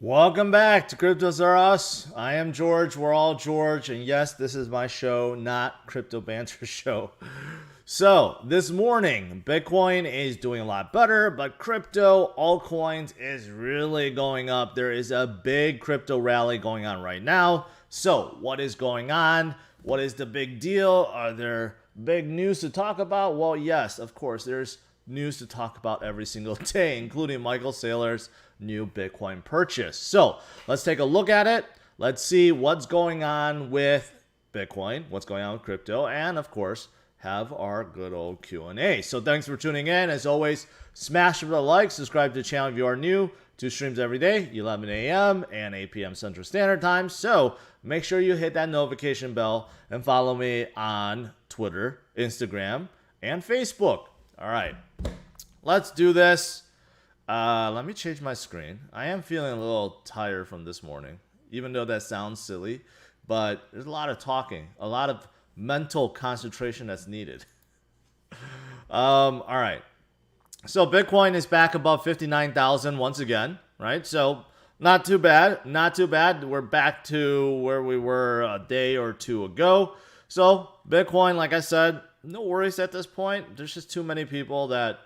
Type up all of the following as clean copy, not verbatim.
Welcome back to CryptosRUs. I am George. We're all George. And yes, this is my show, not Crypto Banter Show. So this morning, Bitcoin is doing a lot better, but crypto, altcoins is really going up. There is a big crypto rally going on right now. So what is going on? What is the big deal? Are there big news to talk about? Well, yes, of course, there's news to talk about every single day, including Michael Saylor's new Bitcoin purchase. So let's take a look at it. Let's see what's going on with Bitcoin, what's going on with crypto, and of course, have our good old Q&A. So thanks for tuning in. As always, smash the like, subscribe to the channel if you are new. 2 streams every day, 11 a.m. and 8 p.m. Central Standard Time. So make sure you hit that notification bell and follow me on Twitter, Instagram, and Facebook. All right, let's do this. Let me change my screen. I am feeling a little tired from this morning, even though that sounds silly, but there's a lot of talking, a lot of mental concentration that's needed. All right. So Bitcoin is back above 59,000 once again, right? So not too bad, not too bad. We're back to where we were a day or two ago. So Bitcoin, like I said, no worries at this point. There's just too many people that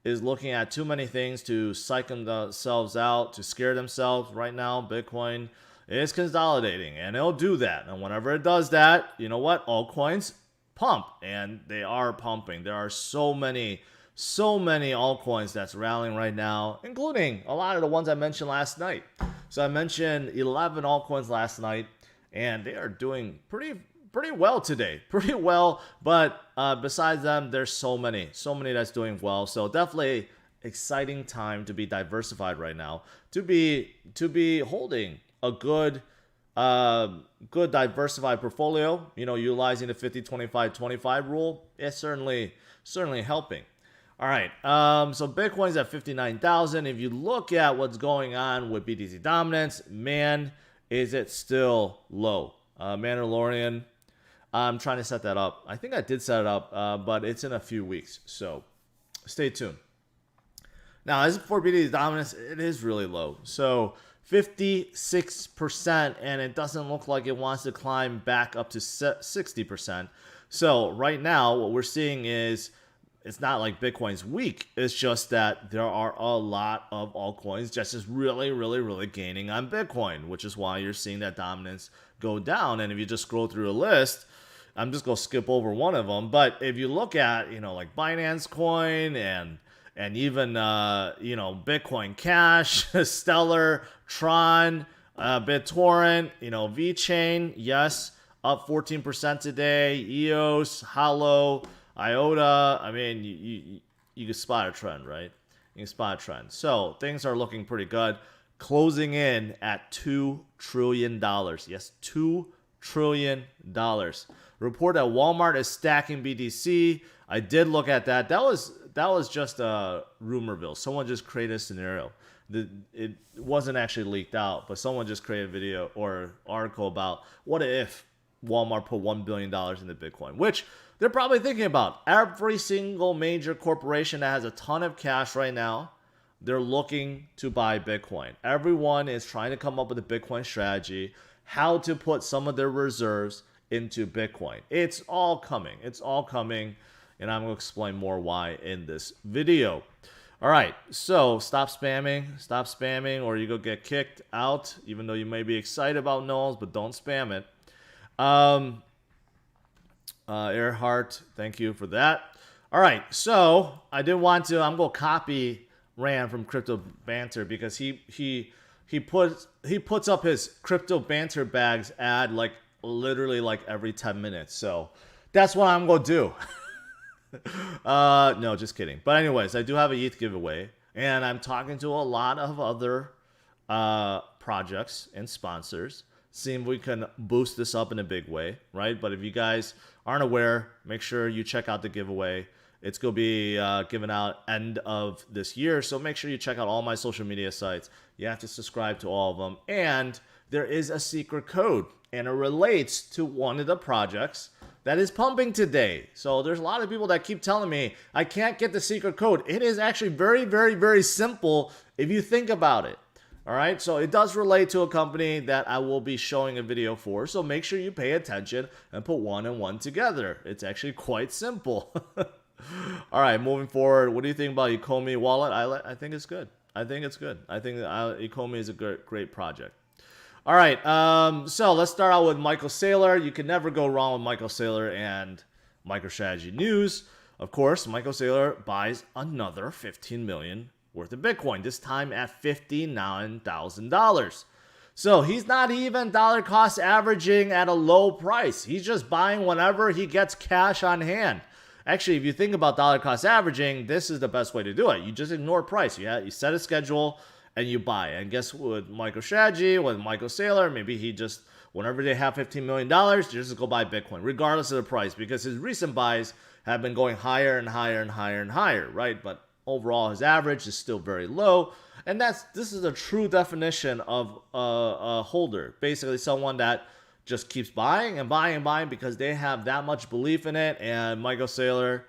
is looking at too many things to psych themselves out, to scare themselves. Right now, Bitcoin is consolidating, and it'll do that. And whenever it does that, you know what? Altcoins pump, and they are pumping. There are so many altcoins that's rallying right now, including a lot of the ones I mentioned last night. So I mentioned 11 altcoins last night, and they are doing pretty well today, pretty well. But besides them, there's so many that's doing well. So definitely exciting time to be diversified right now, to be holding a good diversified portfolio. You know, utilizing the 50-25-25 rule is certainly helping. All right, so Bitcoin's at 59,000. If you look at what's going on with BTC dominance, man, is it still low? Mandalorian. I'm trying to set that up. I think I did set it up, but it's in a few weeks. So stay tuned. Now, as for BTC dominance, it is really low. So 56%, and it doesn't look like it wants to climb back up to 60%. So right now, what we're seeing is it's not like Bitcoin's weak. It's just that there are a lot of altcoins just really gaining on Bitcoin, which is why you're seeing that dominance go down. And if you just scroll through a list, I'm just going to skip over one of them. But if you look at, like Binance Coin and even, Bitcoin Cash, Stellar, Tron, BitTorrent, VeChain, yes, up 14% today, EOS, Hollow, IOTA. I mean, you can spot a trend, right? You can spot a trend. So things are looking pretty good. Closing in at $2 trillion. Yes, $2 trillion. Report that Walmart is stacking BTC. I did look at that. That was just a rumorville. Someone just created a scenario. It wasn't actually leaked out, but someone just created a video or article about what if Walmart put $1 billion into Bitcoin, which they're probably thinking about. Every single major corporation that has a ton of cash right now, they're looking to buy Bitcoin. Everyone is trying to come up with a Bitcoin strategy, how to put some of their reserves into Bitcoin. It's all coming. It's all coming, and I'm going to explain more why in this video. All right, so stop spamming, or you go get kicked out, even though you may be excited about nulls, but don't spam it. Earhart, thank you for that. All right, so I did want to. I'm going to copy Rand from Crypto Banter because he puts up his Crypto Banter bags ad literally every 10 minutes. So that's what I'm going to do. No, just kidding. But anyways, I do have a ETH giveaway, and I'm talking to a lot of other projects and sponsors, seeing if we can boost this up in a big way, right? But if you guys aren't aware, make sure you check out the giveaway. It's going to be given out end of this year, so make sure you check out all my social media sites. You have to subscribe to all of them, and there is a secret code, and it relates to one of the projects that is pumping today. So there's a lot of people that keep telling me I can't get the secret code. It is actually very simple if you think about it. All right, so it does relate to a company that I will be showing a video for. So make sure you pay attention and put one and one together. It's actually quite simple. All right, moving forward, what do you think about Ecomi wallet? I think it's good. I think it's good. I think Ecomi is a great project. All right, so let's start out with Michael Saylor. You can never go wrong with Michael Saylor and MicroStrategy news. Of course, Michael Saylor buys another 15 million worth of Bitcoin, this time at $59,000. So he's not even dollar cost averaging at a low price. He's just buying whenever he gets cash on hand. Actually, if you think about dollar cost averaging, this is the best way to do it. You just ignore price. You set a schedule and you buy. And guess what? MicroStrategy, with Michael Saylor, maybe he just, whenever they have $15 million, just go buy Bitcoin, regardless of the price, because his recent buys have been going higher and higher and higher and higher, right? But overall, his average is still very low. And this is a true definition of a holder. Basically, someone that just keeps buying and buying and buying because they have that much belief in it. And Michael Saylor,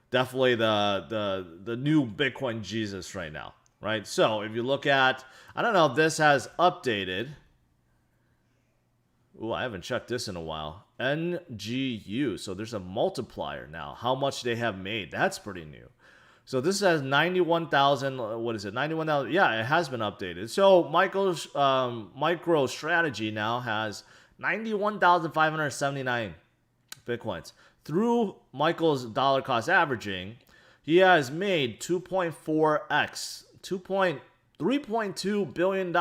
definitely the new Bitcoin Jesus right now, right? So if you look at, I don't know if this has updated. Ooh, I haven't checked this in a while. NGU. So there's a multiplier now. How much they have made. That's pretty new. So this has 91,000. What is it? 91,000. Yeah, it has been updated. So Michael's MicroStrategy now has 91,579 Bitcoins. Through Michael's dollar cost averaging, he has made 2.4x, $3.2 billion.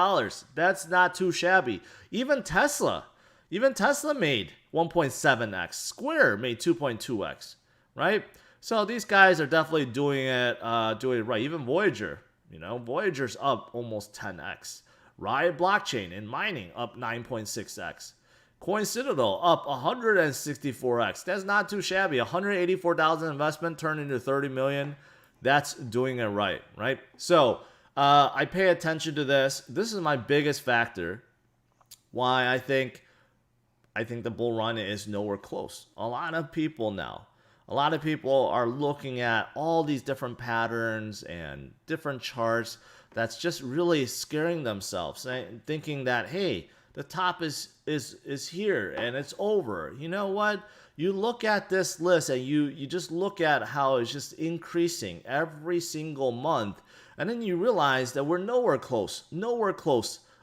That's not too shabby. Even Tesla made 1.7x. Square made 2.2x, right? So these guys are definitely doing it right. Even Voyager, Voyager's up almost 10x. Riot Blockchain in mining up 9.6x. Coin Citadel up 164x. That's not too shabby. 184,000 investment turned into 30 million. That's doing it right? So I pay attention to this. This is my biggest factor. Why I think the bull run is nowhere close. A lot of people are looking at all these different patterns and different charts that's just really scaring themselves, thinking that, hey, the top is here and it's over. You know what? You look at this list and you just look at how it's just increasing every single month, and then you realize that we're nowhere close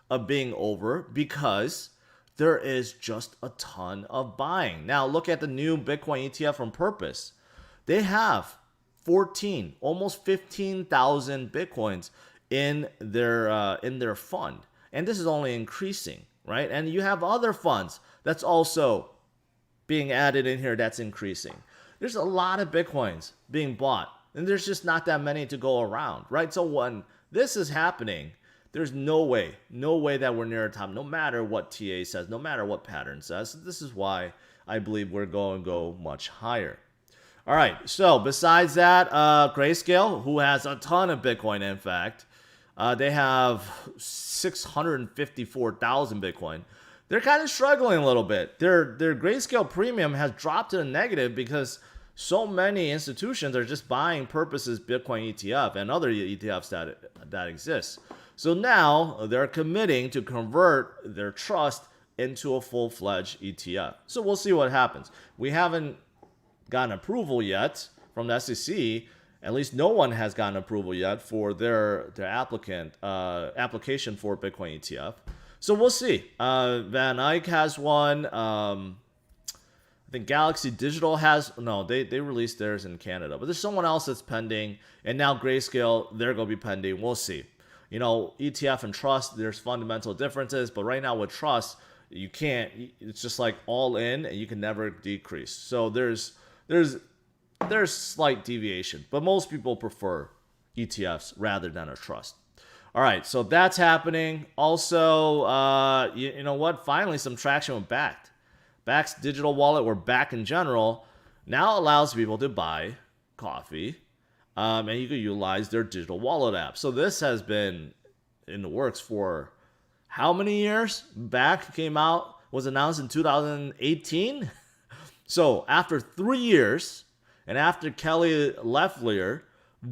of being over because there is just a ton of buying. Now look at the new Bitcoin ETF from Purpose. They have almost 15,000 Bitcoins in their fund, and this is only increasing, right? And you have other funds that's also being added in here that's increasing. There's a lot of Bitcoins being bought, and there's just not that many to go around, right? So when this is happening, there's no way that we're near a top, no matter what TA says, no matter what pattern says. This is why I believe we're going to go much higher. All right, so besides that, Grayscale, who has a ton of Bitcoin, in fact, they have 654,000 Bitcoin. They're kind of struggling a little bit. Their Grayscale premium has dropped to the negative because so many institutions are just buying Purpose's Bitcoin ETF and other ETFs that exist. So now they're committing to convert their trust into a full-fledged ETF. So we'll see what happens. We haven't gotten approval yet from the SEC. At least no one has gotten approval yet for their application for Bitcoin ETF. So we'll see. Van Eyck has one. I think Galaxy Digital has, no, they released theirs in Canada, but there's someone else that's pending, and now Grayscale, they're going to be pending. We'll see. ETF and trust, there's fundamental differences, but right now with trust, you can't, it's just like all in, and you can never decrease. So there's slight deviation, but most people prefer ETFs rather than a trust. All right, so that's happening. Also, you know what? Finally, some traction with Bakkt. Bakkt's digital wallet, or Bakkt in general, now allows people to buy coffee, and you can utilize their digital wallet app. So this has been in the works for how many years? Bakkt was announced in 2018. So after 3 years, and after Kelly Loeffler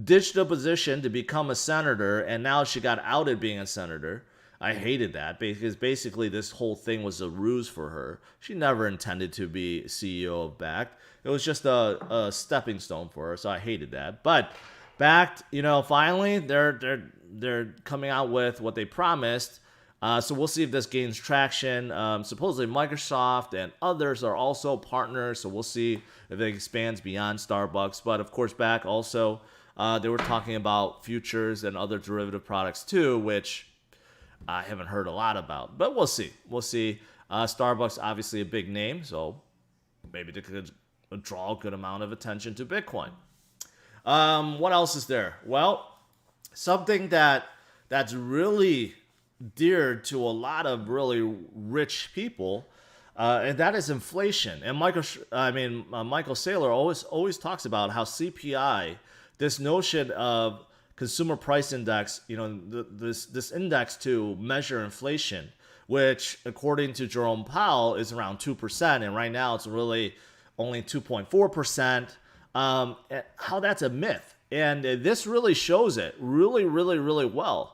ditched a position to become a senator, and now she got outed being a senator, I hated that because basically this whole thing was a ruse for her. She never intended to be CEO of Bakkt. It was just a stepping stone for her, so I hated that. But Bakkt, finally they're coming out with what they promised. So we'll see if this gains traction. Supposedly Microsoft and others are also partners, so we'll see if it expands beyond Starbucks. But of course, Bakkt also, they were talking about futures and other derivative products too, which I haven't heard a lot about. But we'll see. We'll see. Starbucks, obviously a big name, so maybe they could draw a good amount of attention to Bitcoin. What else is there? Well, something that's really dear to a lot of really rich people, and that is inflation. And Michael Saylor always talks about how CPI, this notion of consumer price index, this index to measure inflation, which according to Jerome Powell is around 2%, and right now it's really only 2.4%. How that's a myth, and this really shows it really, really, really well.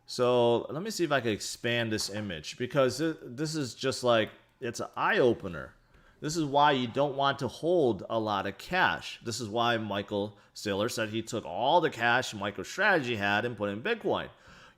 So let me see if I can expand this image, because this is just like, it's an eye-opener. This is why you don't want to hold a lot of cash. This is why Michael Saylor said he took all the cash MicroStrategy had and put in Bitcoin.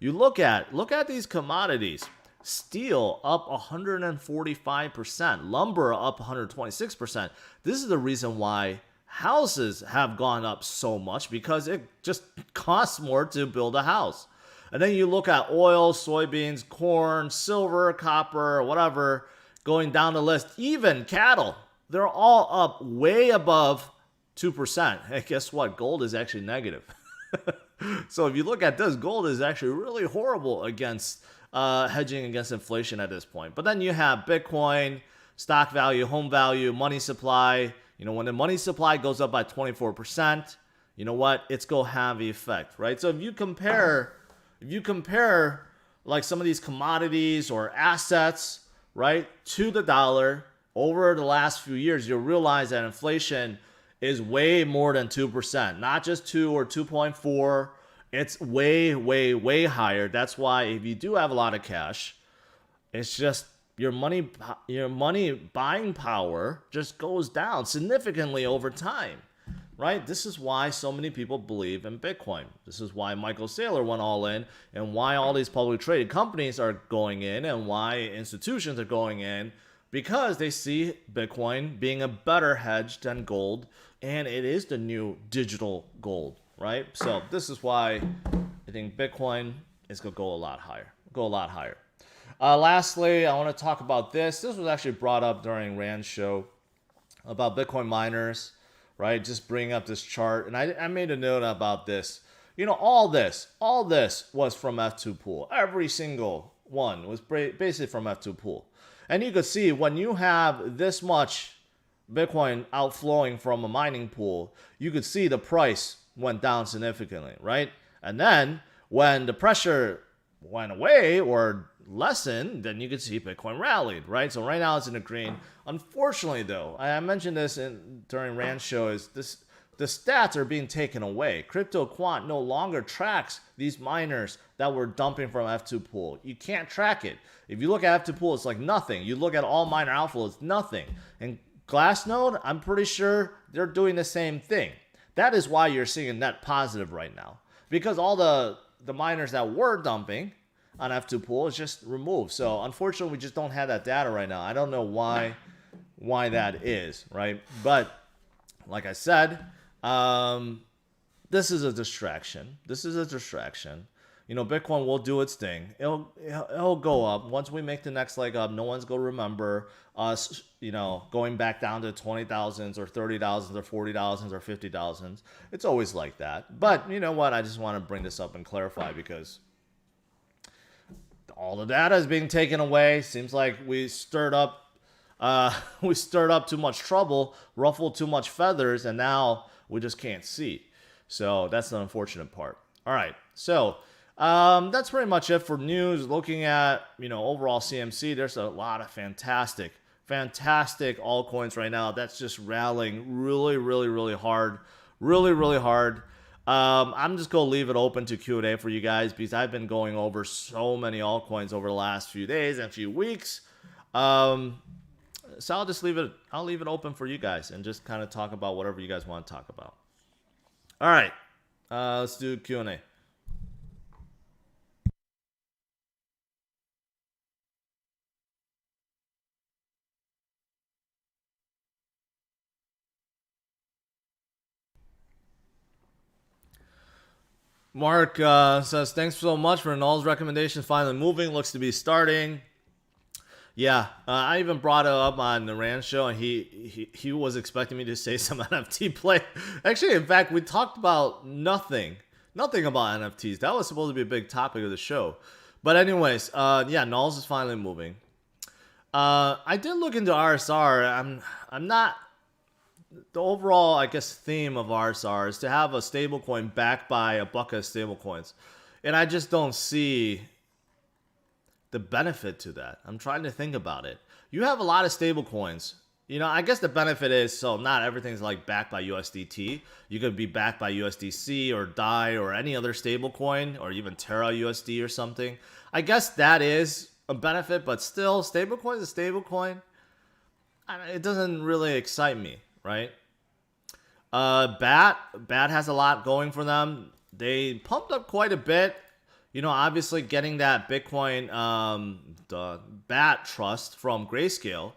You look at these commodities. Steel up 145%, lumber up 126%. This is the reason why houses have gone up so much, because it just costs more to build a house. And then you look at oil, soybeans, corn, silver, copper, whatever, going down the list, even cattle, they're all up way above 2%. And guess what? Gold is actually negative. So if you look at this, gold is actually really horrible against hedging against inflation at this point. But then you have Bitcoin, stock value, home value, money supply. When the money supply goes up by 24%, you know what? It's going to have the effect, right? So if you compare like some of these commodities or assets, right, to the dollar over the last few years, you'll realize that inflation is way more than 2%, not just 2 or 2.4. It's way, way, way higher. That's why if you do have a lot of cash, it's just your money buying power just goes down significantly over time. Right? This is why so many people believe in Bitcoin. This is why Michael Saylor went all in, and why all these publicly traded companies are going in, and why institutions are going in, because they see Bitcoin being a better hedge than gold, and it is the new digital gold, right? So this is why I think Bitcoin is going to go a lot higher. Lastly, I want to talk about this. This was actually brought up during Rand's show about Bitcoin miners. Right, just bring up this chart, and I made a note about this. All this was from F2 Pool. Every single one was basically from F2 Pool. And you could see when you have this much Bitcoin outflowing from a mining pool, you could see the price went down significantly, right? And then when the pressure went away or lessened, then you could see Bitcoin rallied, right? So right now it's in the green. Unfortunately, though, I mentioned this during Rand's show, is the stats are being taken away. Crypto Quant no longer tracks these miners that were dumping from F2 Pool. You can't track it. If you look at F2 Pool, it's like nothing. You look at all miner outflows, it's nothing. And Glassnode, I'm pretty sure they're doing the same thing. That is why you're seeing a net positive right now, because all the miners that were dumping on F2 Pool is just removed. So unfortunately, we just don't have that data right now. I don't know why that is, right? But like I said, this is a distraction. Bitcoin will do its thing. It'll go up. Once we make the next leg up, no one's going to remember us, going back down to 20,000s or 30,000s or 40,000s or 50,000s. It's always like that. But you know what? I just want to bring this up and clarify, because all the data is being taken away. Seems like we stirred up too much trouble, ruffled too much feathers, and now we just can't see. So that's the unfortunate part. All right, so that's pretty much it for news. Looking at overall CMC, there's a lot of fantastic altcoins right now that's just rallying really, really, really hard, really, really hard. I'm just going to leave it open to Q&A for you guys because I've been going over so many altcoins over the last few days and few weeks. So I'll just leave it open for you guys and just kind of talk about whatever you guys want to talk about. All right. Let's do Q&A. Mark says, thanks so much for Null's recommendation. Finally moving. Looks to be starting. Yeah, I even brought it up on the Rand show, and he was expecting me to say some NFT play. Actually, in fact, we talked about nothing about NFTs. That was supposed to be a big topic of the show. But anyways, yeah, Nulls is finally moving. I did look into RSR. I'm not... The overall, I guess, theme of RSR is to have a stablecoin backed by a bucket of stablecoins. And I just don't see the benefit to that. I'm trying to think about it. You have a lot of stable coins. You know, I guess the benefit is, so not everything's like backed by USDT. You could be backed by USDC or DAI or any other stable coin, or even Terra USD or something. I guess that is a benefit, but still, stablecoin is a stablecoin. It doesn't really excite me, right? Bakkt has a lot going for them. They pumped up quite a bit. You know, obviously getting that Bitcoin, the Bakkt trust from Grayscale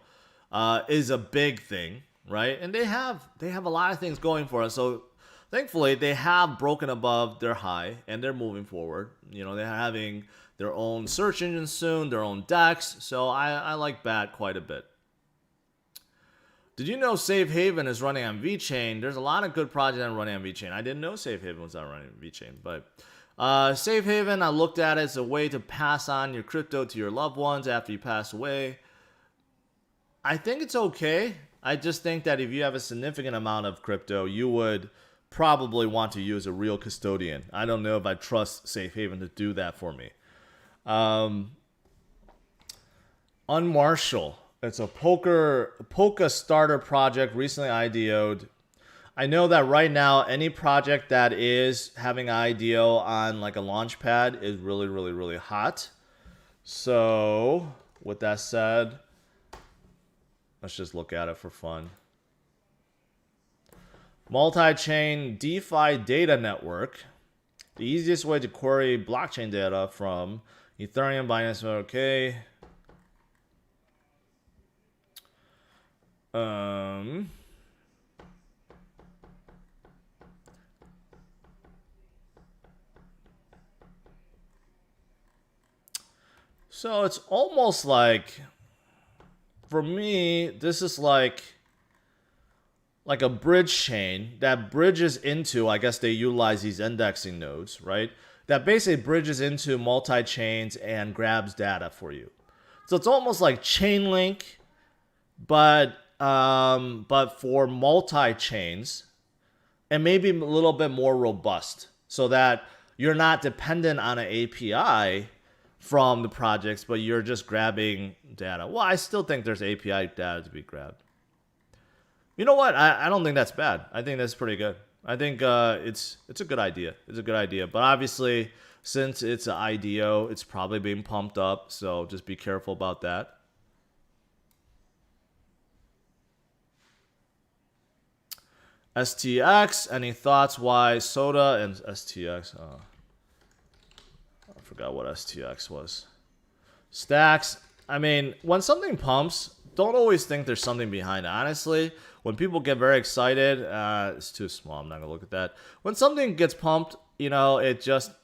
is a big thing, right? And they have a lot of things going for us. So thankfully, they have broken above their high and they're moving forward. You know, they're having their own search engine soon, their own DEX. So I like Bakkt quite a bit. Did you know Safe Haven is running on VeChain? There's a lot of good projects that are running on VeChain. I didn't know Safe Haven was not running on VeChain, but Safe Haven, I looked at it as a way to pass on your crypto to your loved ones after you pass away. I think it's okay. I just think that if you have a significant amount of crypto, you would probably want to use a real custodian. I don't know if I trust Safe Haven to do that for me. Unmarshall. It's a Polka starter project recently IDO'd. I know that right now, any project that is having IDO on like a launch pad is really, really, really hot. So with that said, let's just look at it for fun. Multi-chain DeFi data network. The easiest way to query blockchain data from Ethereum, Binance, okay. So it's almost like, for me, this is like a bridge chain that bridges into, I guess they utilize these indexing nodes, right? That basically bridges into multi-chains and grabs data for you. So it's almost like Chainlink, but for multi-chains and maybe a little bit more robust so that you're not dependent on an API from the projects, but you're just grabbing data. Well, I still think there's API data to be grabbed. You know what? I don't think that's bad. I think that's pretty good. I think it's a good idea. It's a good idea. But obviously, since it's an IDO, it's probably being pumped up. So just be careful about that. STX, any thoughts why Soda and STX? Oh, I forgot what STX was. Stacks, I mean, when something pumps, don't always think there's something behind it. Honestly, when people get very excited, it's too small. I'm not going to look at that. When something gets pumped, you know,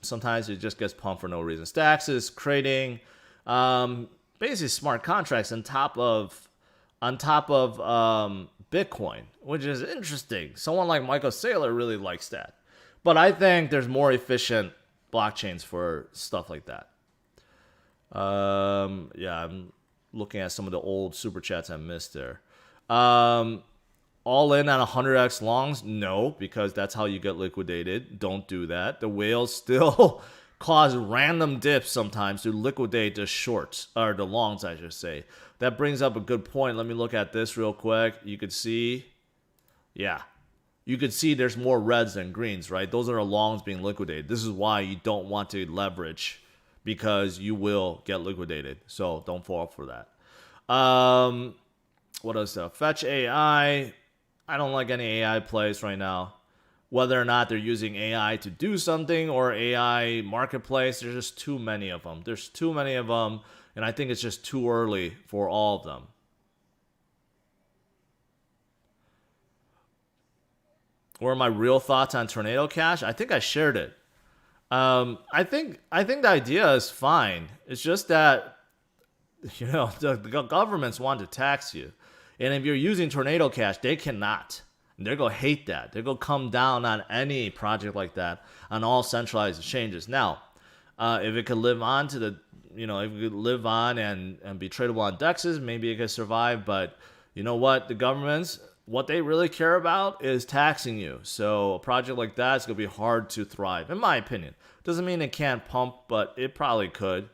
sometimes it just gets pumped for no reason. Stacks is creating basically smart contracts on top of Bitcoin, which is interesting. Someone like Michael Saylor really likes that. But I think there's more efficient blockchains for stuff like that. Yeah, I'm looking at some of the old super chats I missed there. All in on 100x longs? No, because that's how you get liquidated. Don't do that. The whales still cause random dips sometimes to liquidate the shorts, or the longs, I should say. That brings up a good point. Let me look at this real quick. You could see, yeah, you could see there's more reds than greens, right? Those are longs being liquidated. This is why you don't want to leverage, because you will get liquidated. So don't fall for that. What else? Fetch AI. I don't like any AI plays right now. Whether or not they're using AI to do something or AI marketplace, there's just too many of them. There's too many of them, and I think it's just too early for all of them. What are my real thoughts on Tornado Cash? I think I shared it. I think the idea is fine. It's just that the governments want to tax you, and if you're using Tornado Cash, they cannot. They're going to hate that. They're going to come down on any project like that on all centralized exchanges. Now, if it could live on to if it could live on and be tradable on DEXs, maybe it could survive. But you know what? The governments, what they really care about is taxing you. So a project like that is going to be hard to thrive, in my opinion. Doesn't mean it can't pump, but it probably could.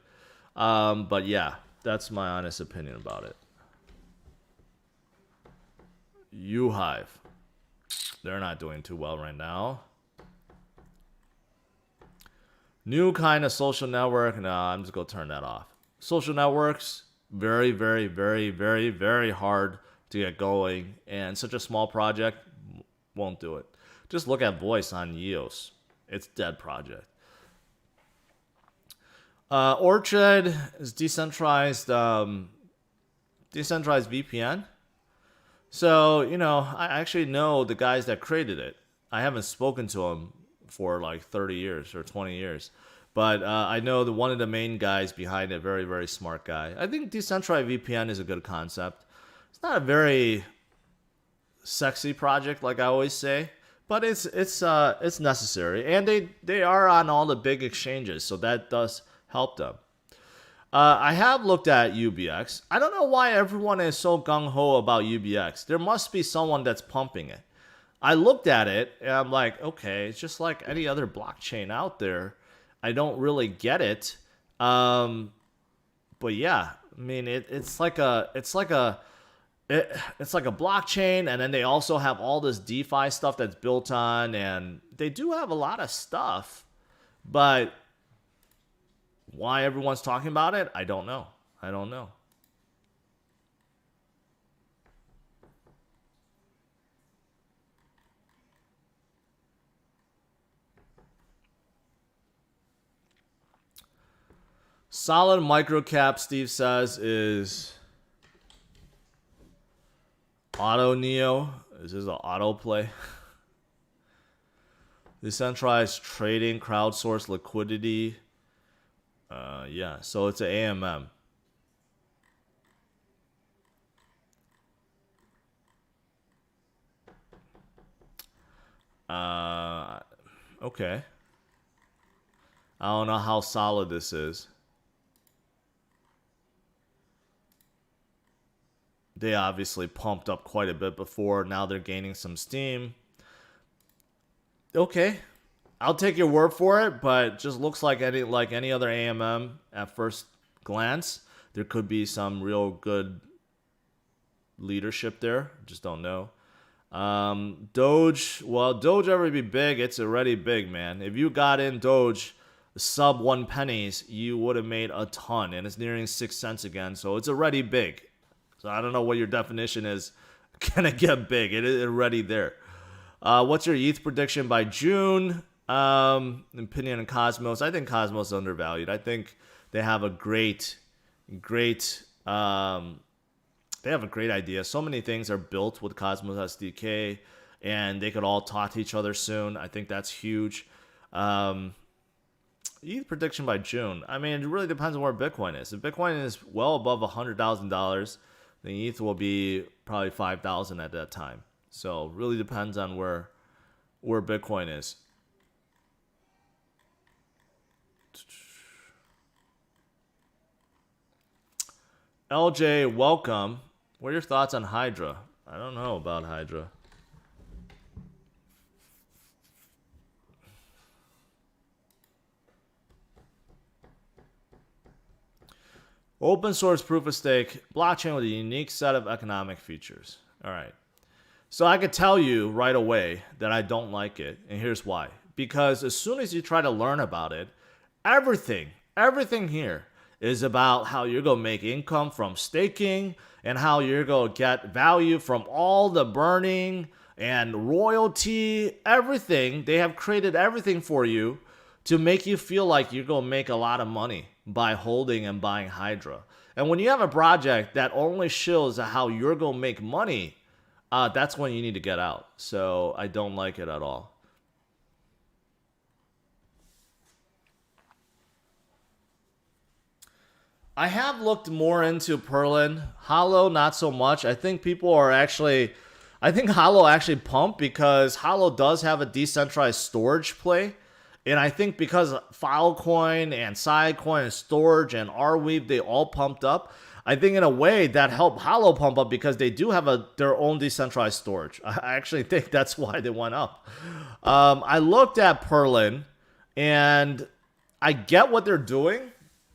But yeah, that's my honest opinion about it. UHive. They're not doing too well right now. New kind of social network. No, I'm just going to turn that off. Social networks, very, very, very, very, very hard to get going. And such a small project won't do it. Just look at Voice on EOS. It's dead project. Orchid is decentralized VPN. So, I actually know the guys that created it. I haven't spoken to them for like 30 years or 20 years. But I know one of the main guys behind it, very, very smart guy. I think decentralized VPN is a good concept. It's not a very sexy project, like I always say, but it's necessary. And they are on all the big exchanges, so that does help them. I have looked at UBX. I don't know why everyone is so gung-ho about UBX. There must be someone that's pumping it. I looked at it, and I'm like, okay, it's just like any other blockchain out there. I don't really get it. But yeah, I mean, it's like a blockchain, and then they also have all this DeFi stuff that's built on, and they do have a lot of stuff, but why everyone's talking about it, I don't know. Solid microcap, Steve says, is Auto Neo. Is this an auto play? Decentralized trading, crowdsourced liquidity. Yeah, so it's an AMM. Okay. I don't know how solid this is. They obviously pumped up quite a bit before. Now they're gaining some steam. Okay. I'll take your word for it, but just looks like any other AMM at first glance. There could be some real good leadership there. Just don't know. Doge, well, Doge ever be big? It's already big, man. If you got in Doge sub 1 pennies, you would have made a ton, and it's nearing 6 cents again, so it's already big. So I don't know what your definition is. Can it get big? It is already there. What's your ETH prediction by June? Opinion on Cosmos. I think Cosmos is undervalued. I think they have a great idea. So many things are built with Cosmos SDK, and they could all talk to each other soon. I think that's huge. ETH prediction by June. I mean, it really depends on where Bitcoin is. If Bitcoin is well above $100,000, then ETH will be probably 5,000 at that time. So really depends on where Bitcoin is. LJ, welcome. What are your thoughts on Hydra? I don't know about Hydra. Open source proof of stake blockchain with a unique set of economic features. All right. So I could tell you right away that I don't like it, and here's why. Because as soon as you try to learn about it, everything here is about how you're going to make income from staking and how you're going to get value from all the burning and royalty, everything. They have created everything for you to make you feel like you're going to make a lot of money by holding and buying Hydra. And when you have a project that only shows how you're going to make money, that's when you need to get out. So I don't like it at all. I have looked more into Perlin. Hollow, not so much. I think Hollow actually pumped because Hollow does have a decentralized storage play. And I think because Filecoin and Sidecoin and Storage and Arweave, they all pumped up. I think in a way that helped Hollow pump up because they do have their own decentralized storage. I actually think that's why they went up. I looked at Perlin and I get what they're doing.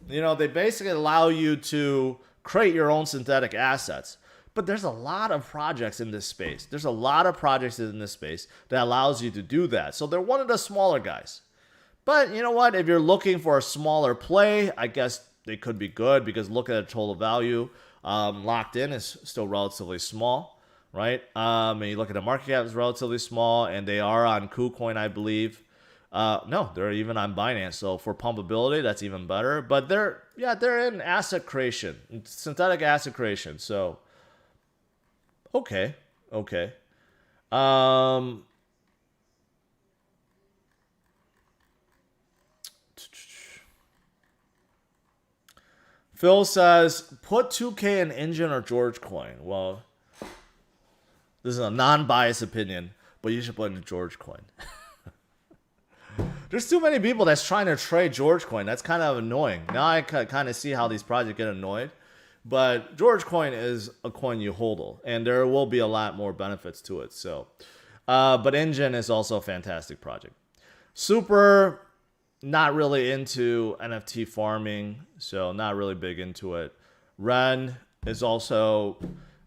You know, they basically allow you to create your own synthetic assets. But there's a lot of projects in this space. There's a lot of projects in this space that allows you to do that. So they're one of the smaller guys. But you know what? If you're looking for a smaller play, I guess they could be good because look at the total value. Locked in is still relatively small, right? And you look at the market cap, it's relatively small. And they are on KuCoin, I believe. No, they're even on Binance. So for pumpability, that's even better. But they're in asset creation, synthetic asset creation. So, okay. Phil says, put 2K in Engine or Georgecoin. Well, this is a non-biased opinion, but you should put in Georgecoin. There's too many people that's trying to trade Georgecoin. That's kind of annoying. Now I kind of see how these projects get annoyed. But Georgecoin is a coin you hold, and there will be a lot more benefits to it. So, but Engine is also a fantastic project. Super, not really into NFT farming, so not really big into it. Ren is also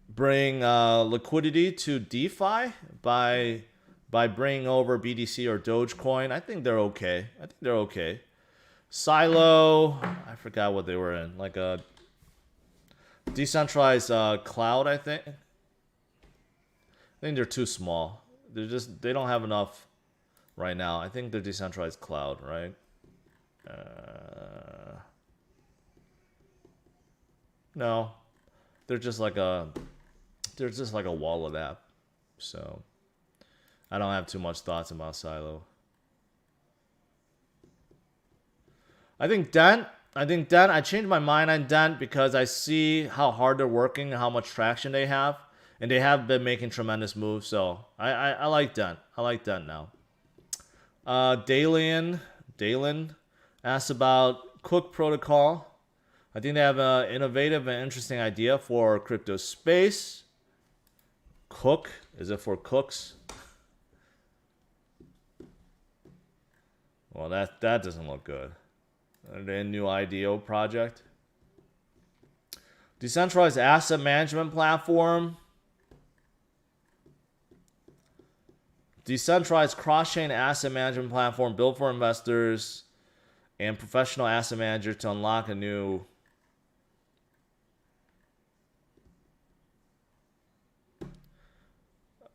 bring liquidity to DeFi by bringing over BDC or Dogecoin. I think they're okay. Silo, I forgot what they were in, like a decentralized cloud. I think they're too small. They don't have enough right now. I think they're decentralized cloud, right? No, they're just like a wallet app. So I don't have too much thoughts about Silo. I think Dent. I changed my mind on Dent because I see how hard they're working and how much traction they have. And they have been making tremendous moves. So I like Dent. I like Dent now. Dalen asked about Cook Protocol. I think they have an innovative and interesting idea for crypto space. Cook? Is it for cooks? Well, that doesn't look good. A new IDO project. Decentralized asset management platform. Decentralized cross-chain asset management platform built for investors and professional asset managers to unlock a new...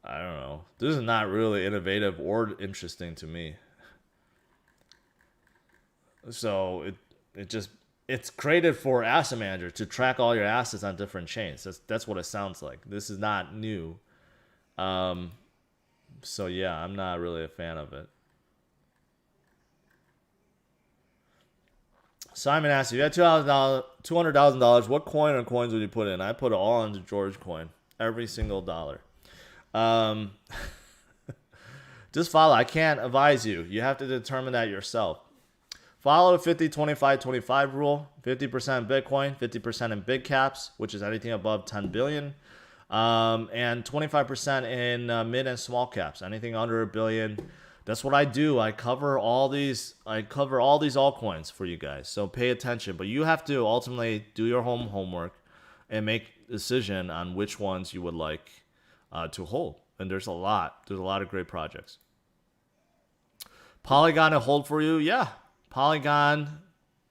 I don't know. This is not really innovative or interesting to me. So it's created for asset managers to track all your assets on different chains. That's what it sounds like. This is not new. So yeah, I'm not really a fan of it. Simon asked, if you had $200,000, what coin or coins would you put in? I put it all into Georgecoin. Every single dollar. Just follow. I can't advise you. You have to determine that yourself. Follow the 50-25-25 rule. 50% in Bitcoin, 50% in big caps, which is anything above 10 billion. And 25% in mid and small caps, anything under $1 billion. That's what I do. I cover all these altcoins for you guys. So pay attention. But you have to ultimately do your homework and make a decision on which ones you would like to hold. And there's a lot. There's a lot of great projects. Polygon to hold for you? Yeah. Polygon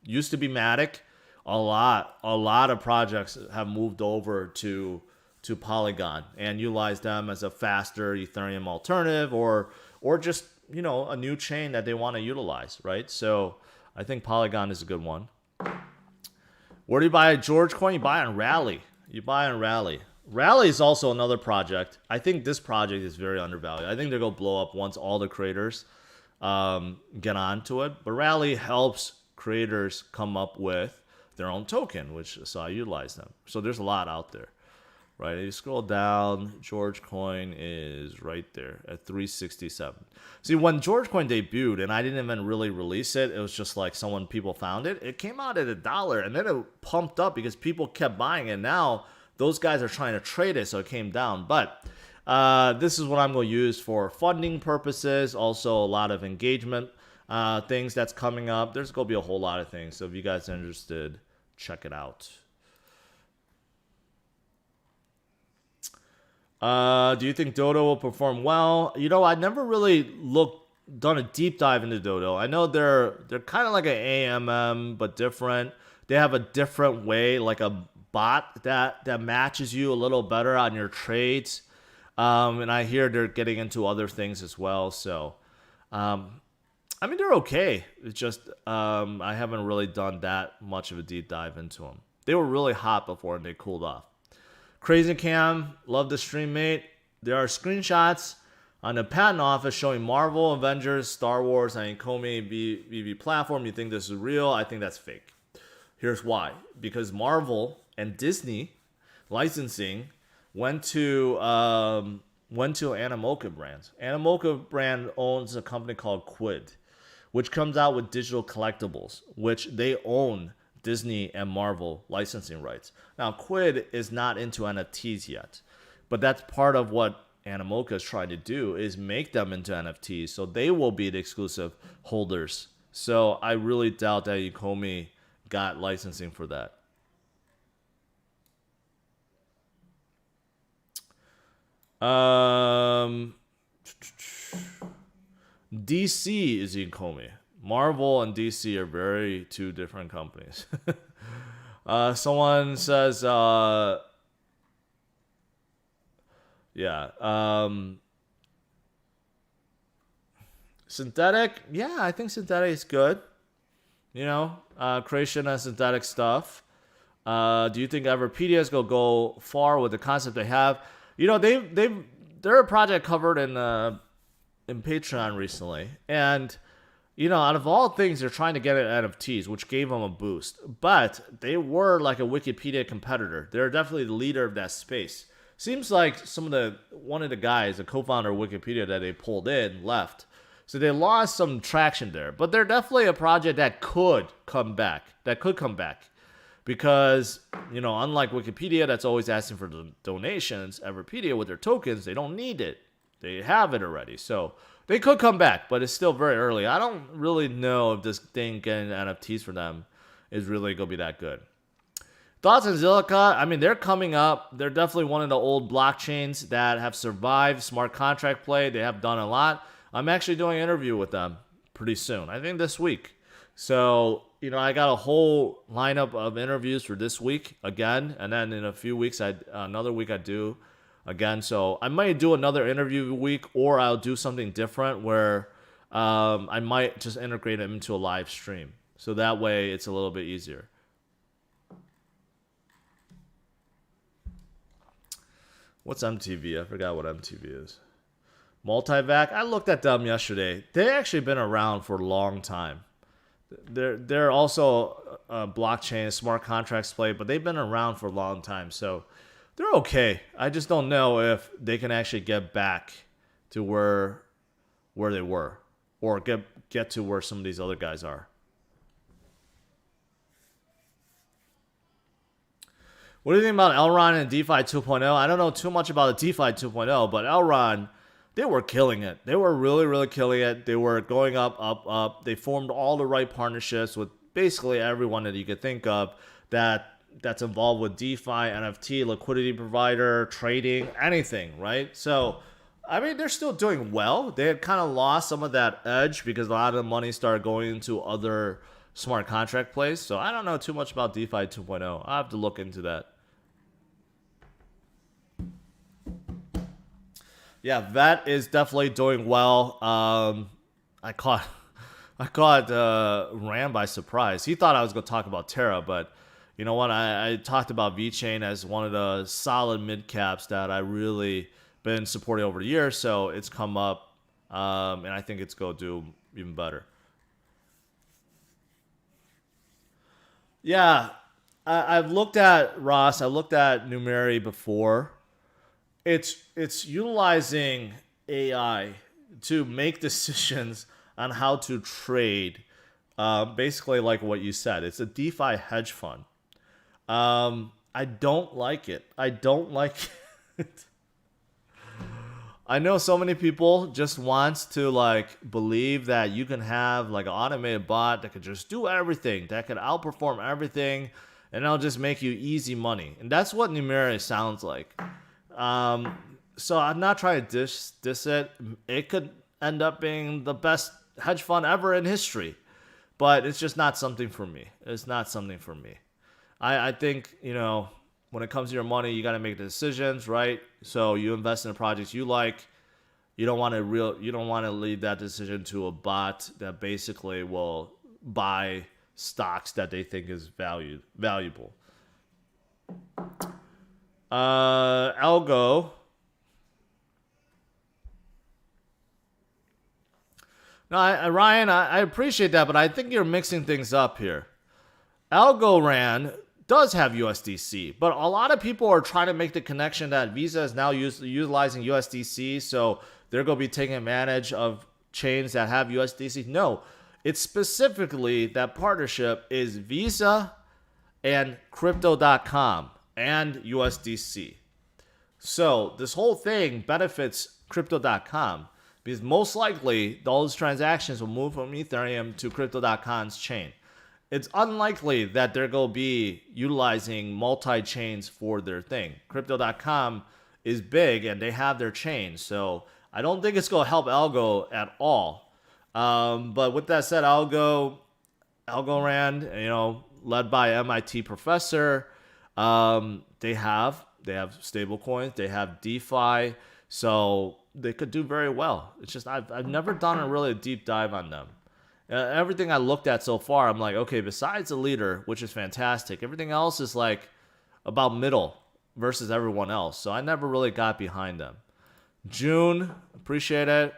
used to be Matic. A lot of projects have moved over to Polygon and utilize them as a faster Ethereum alternative or just, you know, a new chain that they want to utilize, right? So I think Polygon is a good one. Where do you buy a George coin? You buy on Rally. Rally is also another project. I think this project is very undervalued. I think they're going to blow up once all the creators get onto it. But Rally helps creators come up with their own token, so I utilize them. So there's a lot out there, right? You scroll down, George coin is right there at 367. See, when George coin debuted, and I didn't even really release it, it was just like people found it. It came out at $1, and then it pumped up because people kept buying it. Now those guys are trying to trade it, so it came down. But this is what I'm going to use for funding purposes. Also, a lot of engagement things that's coming up. There's going to be a whole lot of things. So if you guys are interested, check it out. Do you think Dodo will perform well? You know, I never really done a deep dive into Dodo. I know they're kind of like an AMM, but different. They have a different way, like a bot that matches you a little better on your trades. And I hear they're getting into other things as well. So, I mean, they're okay. It's just I haven't really done that much of a deep dive into them. They were really hot before and they cooled off. Crazy Cam, love the stream, mate. There are screenshots on the patent office showing Marvel, Avengers, Star Wars, and Comey BB platform. You think this is real? I think that's fake. Here's why. Because Marvel and Disney licensing went to Animoca Brands. Animoca brand owns a company called Quid, which comes out with digital collectibles, which they own Disney and Marvel licensing rights. Now, Quid is not into NFTs yet, but that's part of what Animoca is trying to do is make them into NFTs, so they will be the exclusive holders. So I really doubt that Ukomi got licensing for that. DC is Ukomi. Marvel and DC are two different companies. Someone says, synthetic. Yeah, I think synthetic is good. You know, creation and synthetic stuff. Do you think Everpedia is gonna go far with the concept they have? You know, they're a project covered in Patreon recently, and you know, out of all things, they're trying to get at NFTs, which gave them a boost. But they were like a Wikipedia competitor. They're definitely the leader of that space. Seems like one of the guys, the co-founder of Wikipedia that they pulled in, left. So they lost some traction there. But they're definitely a project that could come back. Because, you know, unlike Wikipedia that's always asking for donations, Everpedia with their tokens, they don't need it. They have it already. So they could come back, but it's still very early. I don't really know if this thing getting NFTs for them is really going to be that good. Thoughts on Zilliqa? I mean, they're coming up. They're definitely one of the old blockchains that have survived smart contract play. They have done a lot. I'm actually doing an interview with them pretty soon. I think this week. So, you know, I got a whole lineup of interviews for this week again. And then in a few weeks, another week I do again. So I might do another interview week, or I'll do something different where I might just integrate them into a live stream. So that way it's a little bit easier. What's MTV? I forgot what MTV is. Multivac? I looked at them yesterday. They actually been around for a long time. They're also a blockchain, smart contracts play, but they've been around for a long time. So they're okay. I just don't know if they can actually get back to where they were, or get to where some of these other guys are. What do you think about Elrond and DeFi 2.0? I don't know too much about the DeFi 2.0, but Elrond, they were killing it. They were really, really killing it. They were going up. They formed all the right partnerships with basically everyone that you could think of that's involved with DeFi, NFT, liquidity provider, trading, anything, right? So I mean, they're still doing well. They had kind of lost some of that edge because a lot of the money started going into other smart contract plays. So I don't know too much about DeFi 2.0. I'll have to look into that. Yeah, Vet is definitely doing well. I caught Ram by surprise. He thought I was going to talk about Terra, but you know what? I talked about VeChain as one of the solid mid caps that I really been supporting over the years. So it's come up, and I think it's going to do even better. Yeah, I've looked at Ross. I looked at Numeri before. It's utilizing AI to make decisions on how to trade. Basically, like what you said, it's a DeFi hedge fund. I don't like it. I don't like it. I know so many people just wants to like believe that you can have like an automated bot that could just do everything, that could outperform everything, and it'll just make you easy money. And that's what Numeri sounds like. So I'm not trying to diss it. It could end up being the best hedge fund ever in history, but it's just not something for me. It's not something for me. I think, you know, when it comes to your money, you got to make the decisions, right? So you invest in the projects you like. You don't want to leave that decision to a bot that basically will buy stocks that they think is valuable. Algo. No, Ryan, I appreciate that, but I think you're mixing things up here. Algorand does have USDC, but a lot of people are trying to make the connection that Visa is now utilizing USDC, so they're going to be taking advantage of chains that have USDC. No, it's specifically that partnership is Visa and Crypto.com and USDC. So this whole thing benefits Crypto.com because most likely those transactions will move from Ethereum to Crypto.com's chain. It's unlikely that they're going to be utilizing multi-chains for their thing. Crypto.com is big and they have their chain. So I don't think it's going to help Algo at all. But with that said, Algorand, you know, led by MIT professor, they have stable coins, they have DeFi, so they could do very well. It's just I've never done a really deep dive on them. Everything I looked at so far, I'm like, okay, besides the leader, which is fantastic, everything else is like about middle versus everyone else. So I never really got behind them. June, appreciate it.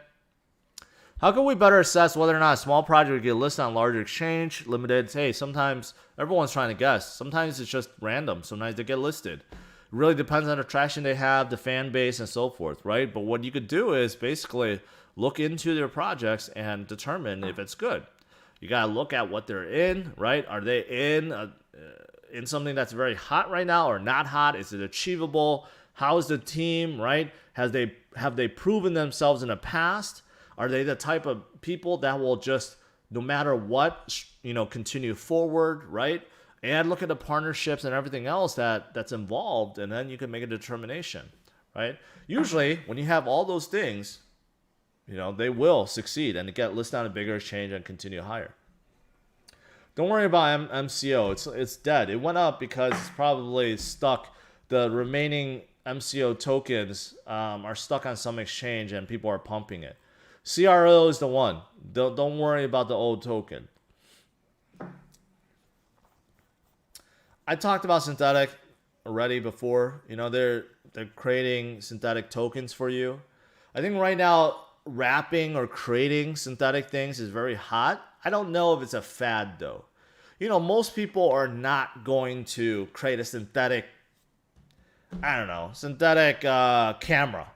How can we better assess whether or not a small project would get listed on a larger exchange? Limited. Hey, sometimes everyone's trying to guess. Sometimes it's just random. Sometimes they get listed. It really depends on the traction they have, the fan base, and so forth, right? But what you could do is basically look into their projects and determine if it's good. You got to look at what they're in, right? Are they in something that's very hot right now or not hot? Is it achievable? How is the team, right? Have they proven themselves in the past? Are they the type of people that will just, no matter what, you know, continue forward, right? And look at the partnerships and everything else that's involved, and then you can make a determination, right? Usually, when you have all those things, you know, they will succeed and get listed on a bigger exchange and continue higher. Don't worry about MCO. It's dead. It went up because it's probably stuck. The remaining MCO tokens are stuck on some exchange and people are pumping it. CRO is the one. Don't worry about the old token. I talked about synthetic already before. You know, they're creating synthetic tokens for you. I think right now wrapping or creating synthetic things is very hot. I don't know if it's a fad though. You know, most people are not going to create a synthetic, synthetic camera.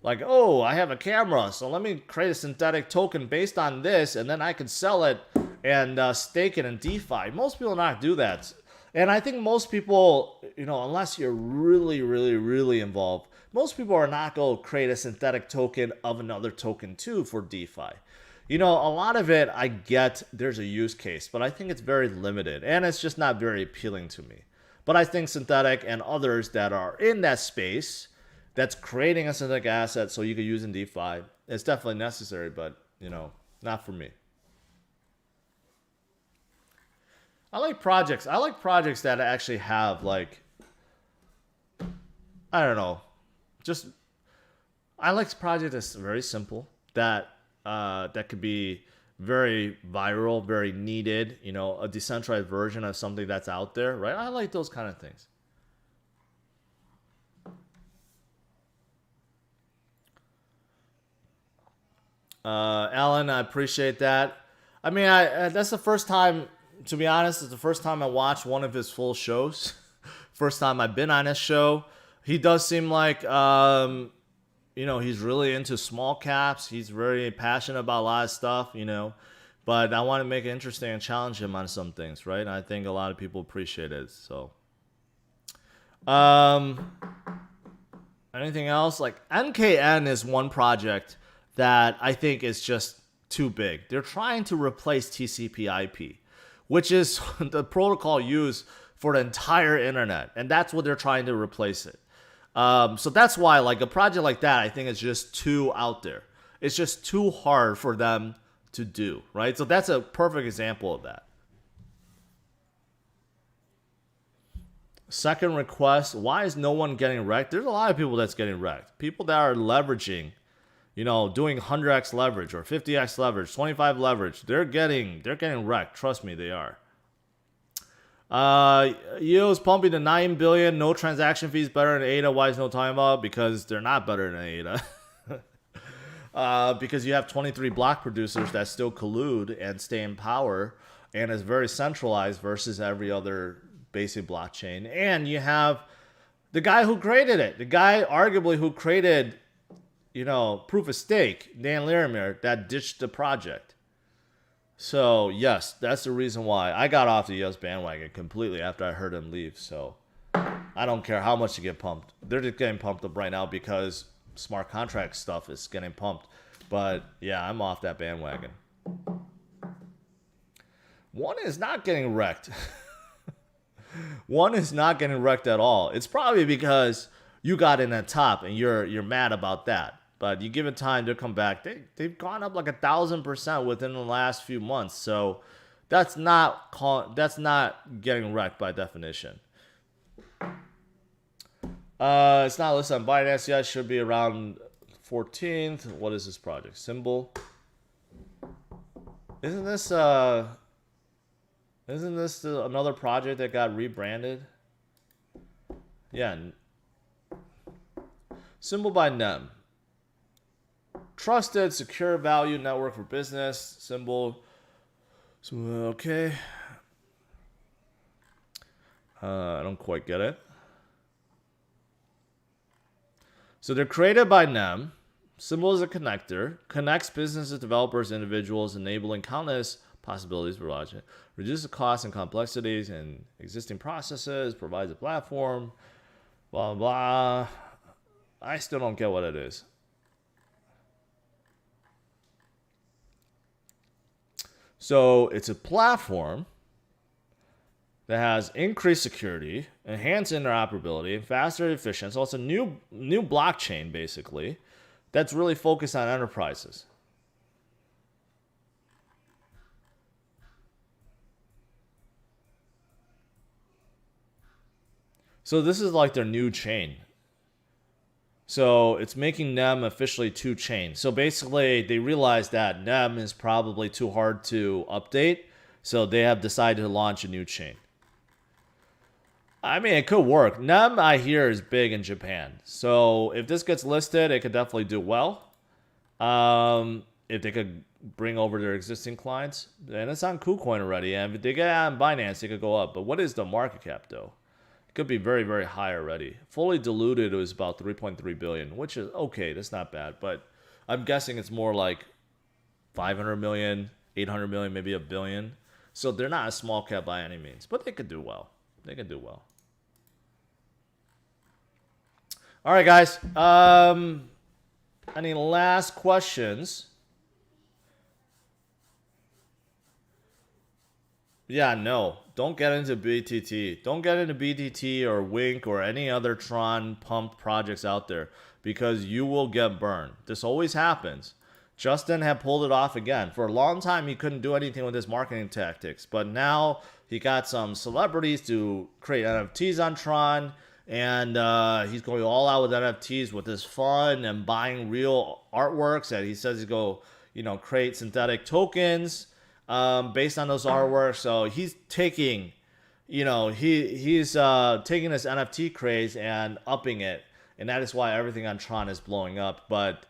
Like, oh, I have a camera, so let me create a synthetic token based on this, and then I can sell it and stake it in DeFi. Most people not do that. And I think most people, you know, unless you're really, really, really involved, most people are not going to create a synthetic token of another token too for DeFi. You know, a lot of it, I get there's a use case, but I think it's very limited, and it's just not very appealing to me. But I think synthetic and others that are in that space that's creating a synthetic asset so you could use in DeFi. It's definitely necessary, but not for me. I like projects. I like projects that actually have like, I don't know, just I like projects that's very simple, that that could be very viral, very needed, a decentralized version of something that's out there, right? I like those kind of things. Alan, I appreciate that. I mean, that's the first time, to be honest, it's the first time I watched one of his full shows. First time I've been on his show. He does seem like, he's really into small caps. He's very passionate about a lot of stuff, But I want to make it interesting and challenge him on some things, right? And I think a lot of people appreciate it. So, anything else? Like NKN is one project that I think is just too big. They're trying to replace TCP/IP, which is the protocol used for the entire internet, and that's what they're trying to replace it. So that's why, like, a project like that, I think is just too out there. It's just too hard for them to do, right? So that's a perfect example of that. Second request, why is no one getting wrecked? There's a lot of people that's getting wrecked. People that are leveraging, doing 100x leverage or 50x leverage, 25 leverage, they're getting wrecked. Trust me, they are. Yields pumping to 9 billion, no transaction fees, better than ADA. Why is no time about? Because they're not better than ADA. Because you have 23 block producers that still collude and stay in power, and is very centralized versus every other basic blockchain. And you have the guy who created it, the guy arguably who created, proof of stake, Dan Larimer, that ditched the project. So yes, that's the reason why I got off the EOS bandwagon completely after I heard him leave. So I don't care how much you get pumped. They're just getting pumped up right now because smart contract stuff is getting pumped. But yeah, I'm off that bandwagon. One is not getting wrecked. One is not getting wrecked at all. It's probably because you got in at top and you're mad about that. But you give it time, they'll come back. They've gone up like 1,000% within the last few months. So that's not getting wrecked by definition. It's not listed on Binance yet. Should be around 14th. What is this project? Symbol. Isn't this another project that got rebranded? Yeah. Symbol by NEM. Trusted, secure value network for business. Symbol. Okay. I don't quite get it. So they're created by NEM. Symbol is a connector. Connects businesses, developers, individuals, enabling countless possibilities for logic. Reduces the costs and complexities in existing processes. Provides a platform. Blah, blah. I still don't get what it is. So it's a platform that has increased security, enhanced interoperability, and faster efficient. So it's a new blockchain, basically, that's really focused on enterprises. So this is like their new chain. So it's making NEM officially 2 chain. So basically, they realized that NEM is probably too hard to update. So they have decided to launch a new chain. I mean, it could work. NEM, I hear, is big in Japan. So if this gets listed, it could definitely do well. If they could bring over their existing clients. And it's on KuCoin already. And if they get on Binance, it could go up. But what is the market cap, though? Could be very, very high already. Fully diluted, it was about 3.3 billion, which is okay. That's not bad, but I'm guessing it's more like 500 million, 800 million, maybe a billion. So they're not a small cap by any means, but they could do well. They could do well. All right, guys. Any last questions? Yeah, no. don't get into BTT. Don't get into BTT or Wink or any other Tron pump projects out there because you will get burned. This always happens. Justin had pulled it off again. For a long time, he couldn't do anything with his marketing tactics, but now he got some celebrities to create NFTs on Tron, and he's going all out with NFTs with his fun and buying real artworks. And he says he's going to, create synthetic tokens based on those artworks. So he's taking, he's taking this NFT craze and upping it, and that is why everything on Tron is blowing up. But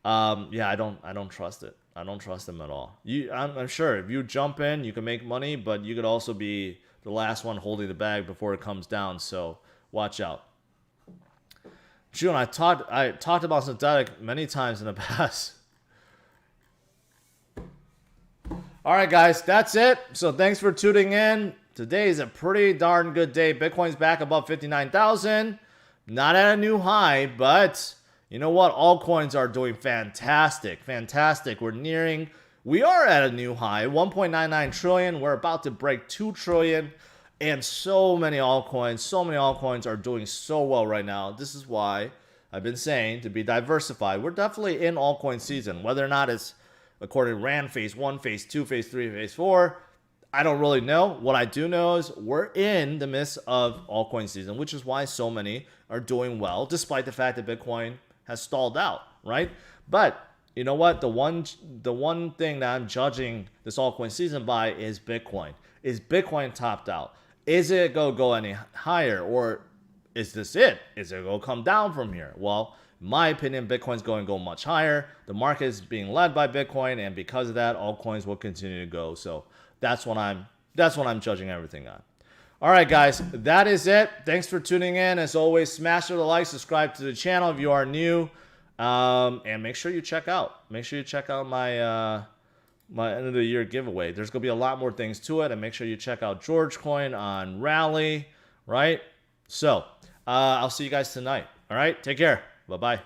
yeah, I don't trust it. I don't trust him at all. I'm sure if you jump in, you can make money, but you could also be the last one holding the bag before it comes down. So watch out. June, I talked about synthetic many times in the past. All right, guys, that's it. So thanks for tuning in. Today is a pretty darn good day. Bitcoin's back above 59,000. Not at a new high, but you know what? Altcoins are doing fantastic. Fantastic. We are at a new high, 1.99 trillion. We're about to break 2 trillion. And so many altcoins are doing so well right now. This is why I've been saying to be diversified. We're definitely in altcoin season. Whether or not it's according to RAND phase 1, phase 2, phase 3, phase 4, I don't really know. What I do know is we're in the midst of altcoin season, which is why so many are doing well, despite the fact that Bitcoin has stalled out, right? But you know what? The one thing that I'm judging this altcoin season by is Bitcoin. Is Bitcoin topped out? Is it going to go any higher? Or is this it? Is it going to come down from here? Well, in my opinion, Bitcoin's going to go much higher. The market is being led by Bitcoin, and because of that, altcoins will continue to go. So that's what I'm judging everything on. All right, guys, that is it. Thanks for tuning in. As always, smash the like, subscribe to the channel if you are new, and make sure you check out my my end of the year giveaway. There's gonna be a lot more things to it, and make sure you check out George Coin on Rally, right? So I'll see you guys tonight. All right, take care. Bye bye.